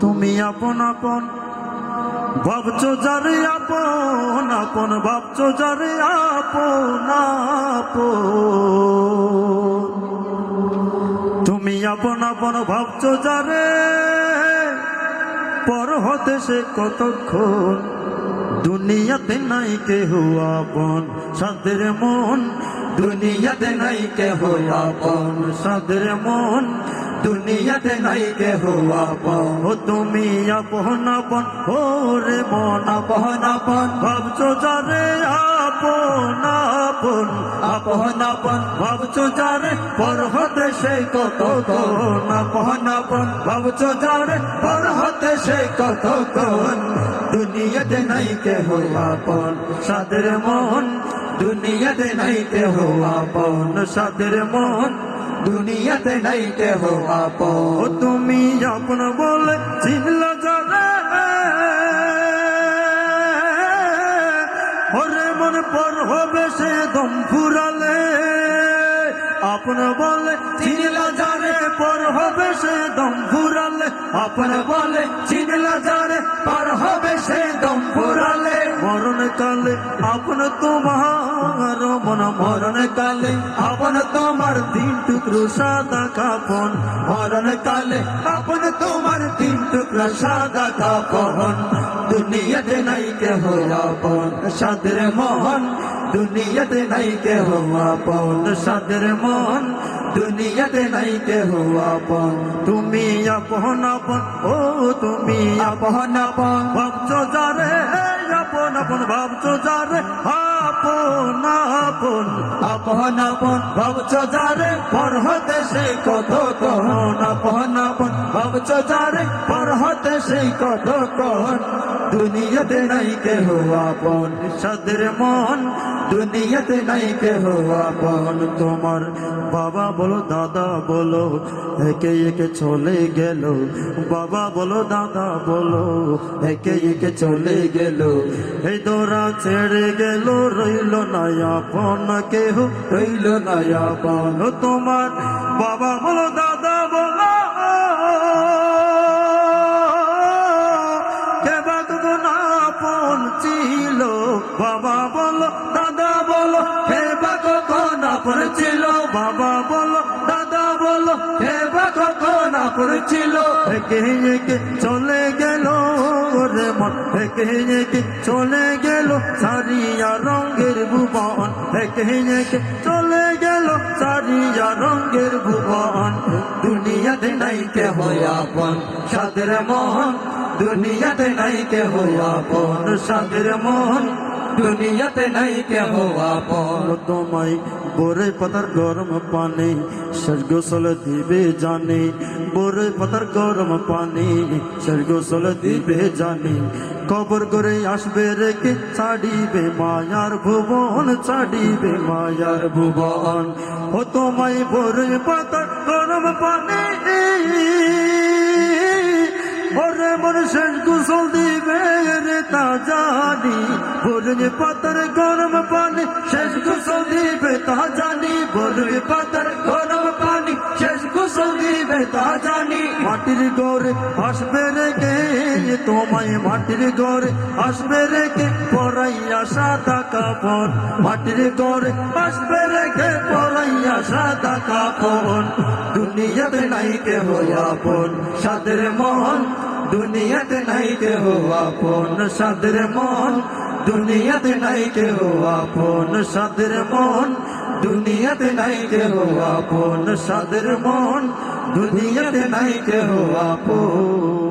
তুমি আপন আপন ভাবছো যারে, আপন আপন ভাবছো যারে, আপন আপন তুমি আপন আপন ভাবছো যারে, পর হতে সে কতক্ষণ। দুনিয়াতে নাই কেহ আপন সাদের মন, দুনিয়াতে নাই কেহ আপন সাদের মন, দুনিয়াতে নাই কেহ আপন। ও তুমি আপন আপন, ও রে মন আপন আপন ভাবছো যারে, আপন আপন আপন আপন ভাবছো যারে, পর হতে সে কতক্ষণ। আপন আপন ভাবছো যারে, পর হতে সে কতক্ষণ। দুনিয়াতে নাই কেহ আপন সাদের মন, দুনিয়াতে নাই কেহ আপন সাদের মন, দুনিয়াতে নাই কেহ আপন। ও তুমি আপন বলে চিনলা যারে, ওরে মন পর হবে সে দম ফুরালে। আপন বলে চিনলা যারে, পর হবে সে দম ফুরালে। আপন বলে চিনলা যারে, পর হবে সে দম ফুরালে। মরণ কালে আপন তোমার মন, মরণ কালে আপন তোমার তিন টুকরো সাদা কাফন। মরণ কালে আপন তোমার তিন টুকরো সাদা কাফন। দুনিয়াতে নাই কেহ আপন সাদের মন, দুনিয়াতে নাই কেহ আপন সাদের মন, দুনিয়াতে নাই কেহ আপন। তুমি আপন আপন, ও তুমি আপন আপন ভাবছো যারে, আপন আপন ভাবছো যারে, আপন আপন আপন আপন ভাবছো যারে, পর হতে সে কতক্ষণ। আপন আপন ভাবছো যারে, পর হতে সে কতক্ষণ। দুনিয়াতে নাই কেহ আপন সাদের মন, দুনিয়াতে নাই কেহ আপন। তোমার বাবা বলো দাদা বলো, একে একে চলে গেল। বাবা বলো দাদা বলো, একে একে চলে গেল। এই দোরা ছেড়ে গেল, রইল না আপন কেহ, রইল না আপন। তোমার বাবা বলো দাদা বলো, কে বা কখন আপন ছিল। বাবা বলো দাদা বলো, কে বা কখন আপন ছিল। বাবা বলো দাদা বলো, কে বা কখন আপন ছিল। একে একে চলে গেল রে মন, একে একে চলে গেল সারিয়া রঙের ভুবন। একে একে চলে গেল সারিয়া রঙের ভুবন। দুনিয়াতে নাই কেহ আপন সাদের মন, দুনিয়াতে নাই কেহ আপন সাদের মন, দুনিয়াতে নাই কেহ আপন। তোমায় বোরে পাতার গরম পানি শেষ গোসল দিবে জানি। বোরে পাতার গরম পানি শেষ গোসল দিবে জানি। কবর করে আসবে রেখে ছাড়িবে মায়ার ভুবন, ছাড়িবে মায়ার ভুবন। ও তোমায় বোরে পাতার গরম পানি, ওরে মন শেষ গোসল দিবে রে তা জানি। বলুন পাতার গরম পানি শেষ গোসল দিবে তা জানি। বলুন পাতার গরম পানি শেষ গোসল দিবে তা জানি। মাটির ঘরে আসবে রেখে তোমায়, মাটির ঘরে আসবে রেখে পরাইয়া সাদা কাপড়। মাটির ঘরে আসবে রেখে পরাইয়া সাদা কাপড়। দুনিয়াতে নাই কেহ আপন সাদের মন, দুনিয়াতে নাই কেহ আপন সাদের মন, দুনিয়াতে নাই কেহ আপন সাদের মন, দুনিয়াতে নাই কেহ আপন সাদের মন, দুনিয়াতে নাই কেহ আপন।